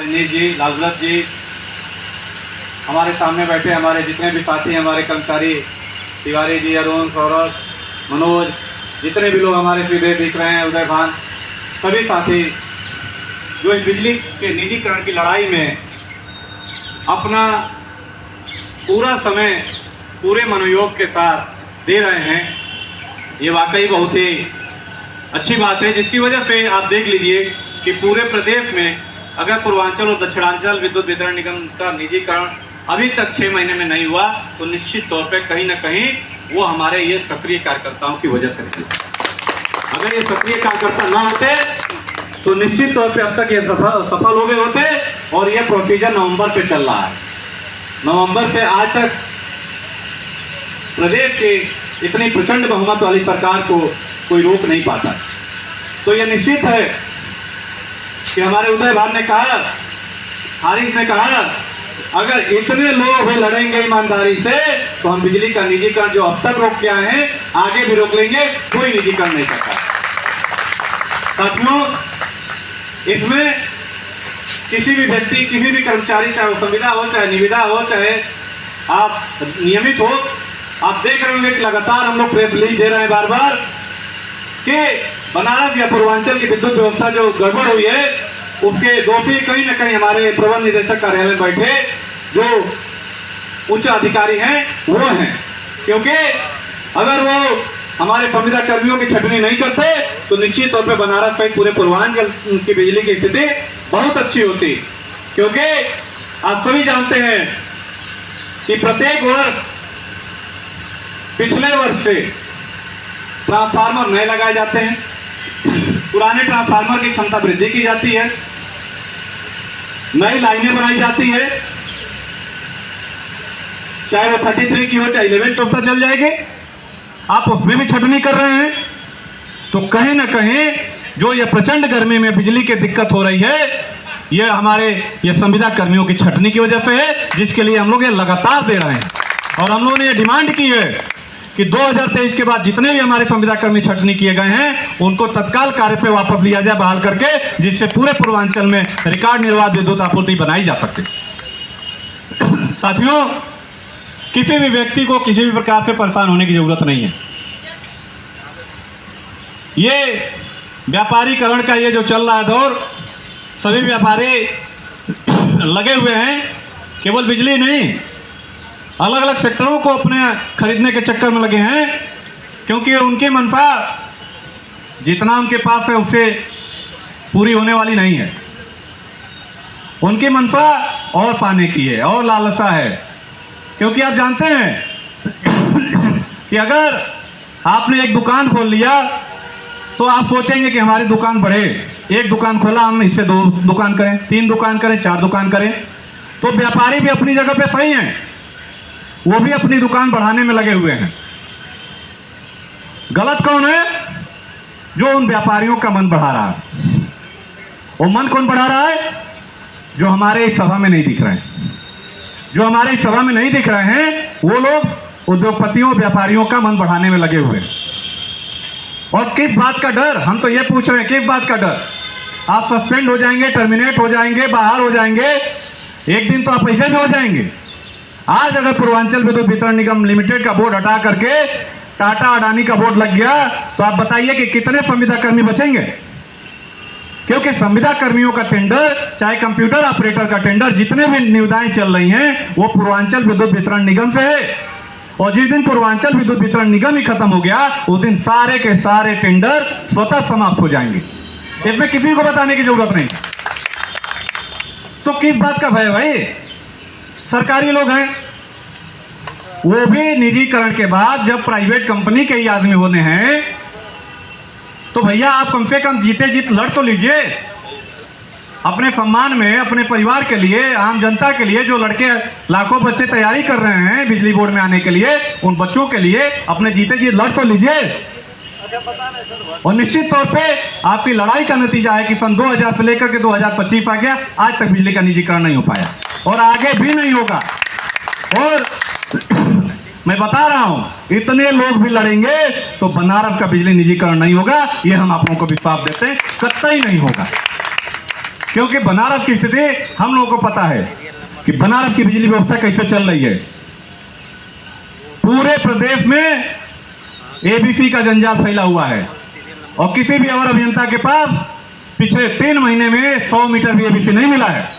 रजनीश जी, लाजलत जी, हमारे सामने बैठे हमारे जितने भी साथी, हमारे कर्मचारी, तिवारी जी, अरुण, सौरभ, मनोज, जितने भी लोग हमारे सीधे दिख रहे हैं, उदय भान, सभी साथी जो इस बिजली के निजीकरण की लड़ाई में अपना पूरा समय पूरे मनोयोग के साथ दे रहे हैं, ये वाकई बहुत ही अच्छी बात है, जिसकी वजह से आप देख लीजिए कि पूरे प्रदेश में अगर पूर्वांचल और दक्षिणांचल विद्युत वितरण निगम का निजीकरण अभी तक 6 महीने में नहीं हुआ तो निश्चित तौर पे कहीं ना कहीं वो हमारे ये सक्रिय कार्यकर्ताओं की वजह से नहीं। अगर ये सक्रिय कार्यकर्ता ना होते तो निश्चित तौर पे अब तक ये सफल हो गए होते। और ये प्रोसीजर नवंबर पे चल रहा है। नवंबर से आज तक प्रदेश के इतनी प्रचंड बहुमत वाली सरकार को कोई रोक नहीं पाता। तो ये निश्चित है कि हमारे उदय भान ने कहा, हारिस ने कहा, अगर इतने लोग भी लड़ेंगे ईमानदारी से तो हम बिजली का निजीकरण जो अब तक रोक के आए हैं आगे भी रोक लेंगे, कोई निजीकरण नहीं करता। साथियों, इसमें किसी भी व्यक्ति, किसी भी कर्मचारी, चाहे वो संविदा हो, चाहे निविदा हो, चाहे आप नियमित हो, आप देख रहे होंगे कि लगातार हम लोग प्रेस रिलीज दे रहे हैं बार बार कि बनारस या पूर्वांचल की विद्युत व्यवस्था जो गड़बड़ हुई है उसके दोषी कहीं ना कहीं हमारे प्रबंध निदेशक कार्यालय में बैठे जो उच्च अधिकारी हैं वो हैं। क्योंकि अगर वो हमारे संविदा कर्मियों की छटनी नहीं करते तो निश्चित तौर पे बनारस सहित पूरे पूर्वांचल की बिजली की स्थिति बहुत अच्छी होती। क्योंकि आप सभी जानते हैं कि प्रत्येक वर्ष पिछले वर्ष से ट्रांसफार्मर नए लगाए जाते हैं, पुराने ट्रांसफार्मर की क्षमता वृद्धि की जाती है, नई लाइनें बनाई जाती है, चाहे वो 33 की हो चाहे 11 तो चल जाएगी। आप उसमें भी छटनी कर रहे हैं तो कहीं ना कहीं जो ये प्रचंड गर्मी में बिजली की दिक्कत हो रही है ये हमारे ये संविदा कर्मियों की छटनी की वजह से है, जिसके लिए हम लोग ये लगातार दे रहे हैं। और हम लोगों ने ये डिमांड की है कि 2023 के बाद जितने भी हमारे संविदा कर्मी छटनी किए गए हैं उनको तत्काल कार्य पे वापस लिया जाए बहाल करके, जिससे पूरे पूर्वांचल में रिकॉर्ड निर्बाध विद्युत आपूर्ति बनाई जा सके। साथियों, किसी भी व्यक्ति को किसी भी प्रकार से परेशान होने की जरूरत नहीं है। ये व्यापारीकरण का ये जो चल रहा है दौर, सभी व्यापारी लगे हुए हैं, केवल बिजली नहीं अलग अलग सेक्टरों को अपने खरीदने के चक्कर में लगे हैं, क्योंकि उनकी मंफा जितना उनके पास है उससे पूरी होने वाली नहीं है। उनकी मंफा और पाने की है और लालसा है। क्योंकि आप जानते हैं कि अगर आपने एक दुकान खोल लिया तो आप सोचेंगे कि हमारी दुकान बढ़े। एक दुकान खोला, हम इससे 2 दुकान करें, 3 दुकान करें, 4 दुकान करें। तो व्यापारी भी अपनी जगह पे सही हैं, वो भी अपनी दुकान बढ़ाने में लगे हुए हैं। गलत कौन है? जो उन व्यापारियों का मन बढ़ा रहा है। वो मन कौन बढ़ा रहा है? जो हमारे इस सभा में नहीं दिख रहे हैं। जो हमारे इस सभा में नहीं दिख रहे हैं वो लोग उद्योगपतियों, व्यापारियों का मन बढ़ाने में लगे हुए हैं। और किस बात का डर? हम तो ये पूछ रहे हैं, किस बात का डर? आप सस्पेंड हो जाएंगे, टर्मिनेट हो जाएंगे, बाहर हो जाएंगे, एक दिन तो आप ऐसे भी हो जाएंगे। आज अगर पूर्वांचल विद्युत वितरण निगम लिमिटेड का बोर्ड हटा करके टाटा अडानी का बोर्ड लग गया तो आप बताइए कि कितने संविदा कर्मी बचेंगे? क्योंकि संविदा कर्मियों का टेंडर, चाहे कंप्यूटर ऑपरेटर का टेंडर, जितने भी निविदाएं चल रही हैं वो पूर्वांचल विद्युत वितरण निगम से है। और जिस दिन पूर्वांचल विद्युत वितरण निगम ही खत्म हो गया उस दिन सारे के सारे टेंडर स्वतः समाप्त हो जाएंगे। इसमें किसी को बताने की जरूरत नहीं। तो किस बात का भय भाई? सरकारी लोग हैं, वो भी निजीकरण के बाद जब प्राइवेट कंपनी के ही आदमी होने हैं तो भैया आप कम से कम जीते जीत लड़ तो लीजिए अपने सम्मान में, अपने परिवार के लिए, आम जनता के लिए। जो लड़के लाखों बच्चे तैयारी कर रहे हैं बिजली बोर्ड में आने के लिए, उन बच्चों के लिए अपने जीते जीत लड़ तो लीजिए। और निश्चित तौर पे आपकी लड़ाई का नतीजा है कि सन 2000 से लेकर के 2025 आ गया, आज तक बिजली का निजीकरण नहीं हो पाया और आगे भी नहीं होगा। और मैं बता रहा हूं, इतने लोग भी लड़ेंगे तो बनारस का बिजली निजीकरण नहीं होगा, ये हम आप लोगों को विश्वास देते हैं, कतई नहीं होगा। क्योंकि बनारस की स्थिति हम लोगों को पता है कि बनारस की बिजली व्यवस्था कैसे चल रही है। पूरे प्रदेश में एबीसी का जंजाल फैला हुआ है और किसी भी और अभियंता के पास पिछले 3 महीने में 100 मीटर भी एबीसी नहीं मिला है।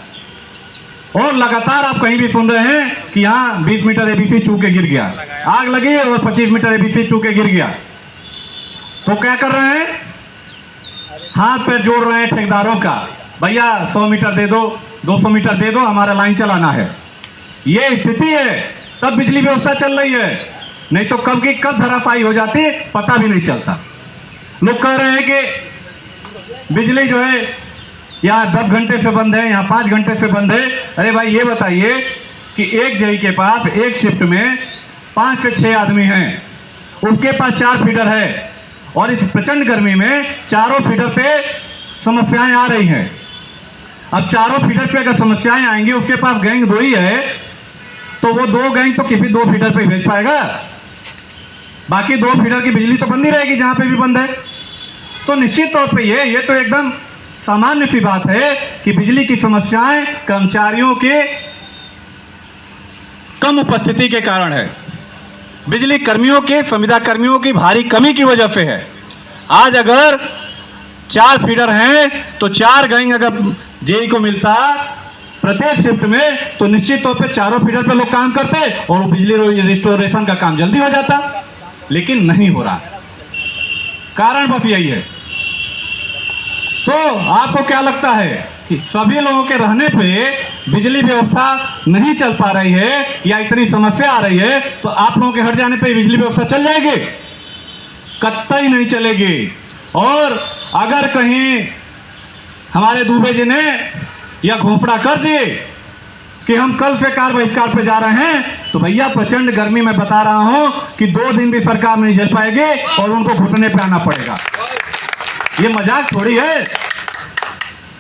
और लगातार आप कहीं भी सुन रहे हैं कि यहाँ 20 मीटर एबीसी चूक के गिर गया, आग लगी और 25 मीटर एबीसी चूक के गिर गया। तो क्या कर रहे हैं? हाथ पैर जोड़ रहे हैं ठेकेदारों का, भैया 100 मीटर दे दो, 200 मीटर दे दो, हमारा लाइन चलाना है। ये स्थिति है, तब बिजली व्यवस्था चल रही है, नहीं तो कब की कब धराशायी हो जाती पता भी नहीं चलता। लोग कह रहे हैं कि बिजली जो है यहाँ 10 घंटे से बंद है, यहाँ 5 घंटे से बंद है। अरे भाई ये बताइए कि एक जेई के पास एक शिफ्ट में 5 से 6 आदमी हैं, उसके पास 4 फीडर है और इस प्रचंड गर्मी में चारों फीडर पे समस्याएं आ रही हैं। अब चारों फीडर पे अगर समस्याएं आएंगी, उसके पास गैंग 2 ही है, तो वो 2 गैंग तो किसी 2 फीडर पे भेज पाएगा, बाकी 2 फीडर की बिजली तो बंद ही रहेगी जहां पे भी बंद है। तो निश्चित तौर पे ये तो एकदम सामान्य सी बात है कि बिजली की समस्याएं कर्मचारियों के कम उपस्थिति के कारण है, बिजली कर्मियों के, संविदा कर्मियों की भारी कमी की वजह से है। आज अगर 4 फीडर हैं तो 4 गैंग अगर जेई को मिलता प्रत्येक शिफ्ट में, तो निश्चित तौर पे चारों फीडर पे लोग काम करते और बिजली रिस्टोरेशन का काम जल्दी हो जाता, लेकिन नहीं हो रहा। कारण बस यही है। तो आपको क्या लगता है कि सभी लोगों के रहने पे बिजली व्यवस्था नहीं चल पा रही है या इतनी समस्या आ रही है, तो आप लोगों के हट जाने पे बिजली व्यवस्था चल जाएगी? कतई नहीं चलेगी। और अगर कहीं हमारे दुबे जी ने या घोपड़ा कर दिए कि हम कल से कार बहिष्कार पे जा रहे हैं, तो भैया प्रचंड गर्मी में बता रहा हूं कि 2 दिन भी सरकार नहीं झेल पाएगी और उनको घुटने पे आना पड़ेगा। ये मजाक थोड़ी है।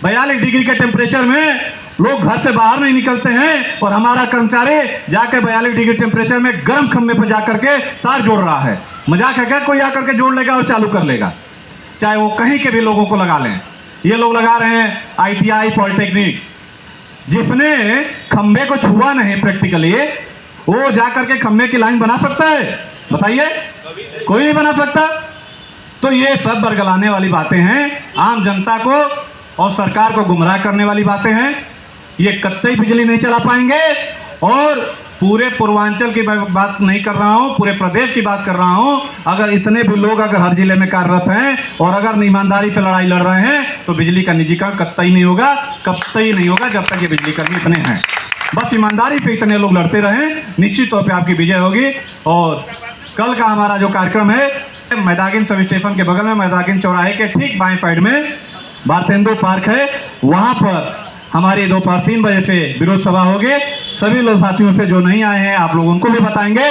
42 डिग्री के टेम्परेचर में लोग घर से बाहर नहीं निकलते हैं और हमारा कर्मचारी जाके 42 डिग्री टेम्परेचर में गर्म खंभे पर जाकर के तार जोड़ रहा है। मजाक है क्या? कोई आकर के जोड़ लेगा और चालू कर लेगा, चाहे वो कहीं के भी लोगों को लगा लें। ये लोग लगा रहे हैं ITI पॉलिटेक्निक, जिसने खंभे को छुआ नहीं प्रैक्टिकली, वो जाकर के खंभे की लाइन बना सकता है? बताइए, कोई नहीं बना सकता। तो ये सब बरगलाने वाली बातें हैं, आम जनता को और सरकार को गुमराह करने वाली बातें हैं। ये कतई बिजली नहीं चला पाएंगे। और पूरे पूर्वांचल की बात नहीं कर रहा हूँ, पूरे प्रदेश की बात कर रहा हूँ। अगर इतने भी लोग अगर हर जिले में कार्यरत हैं और अगर ईमानदारी से लड़ाई लड़ रहे हैं, तो बिजली का निजीकरण कतई नहीं होगा, कतई नहीं होगा जब तक ये बिजली कर्मी इतने हैं। बस ईमानदारी से इतने लोग लड़ते रहें, निश्चित तौर पर आपकी विजय होगी। और कल का हमारा जो कार्यक्रम है, मैदागिन सब स्टेशन के बगल में मैदागिन चौराहे के ठीक बाएं साइड में भारतेंदु पार्क है, वहां पर हमारी दोपहर 3 बजे से विरोध सभा होगी। सभी लोग साथियों से जो नहीं आए हैं, आप लोग उनको भी बताएंगे।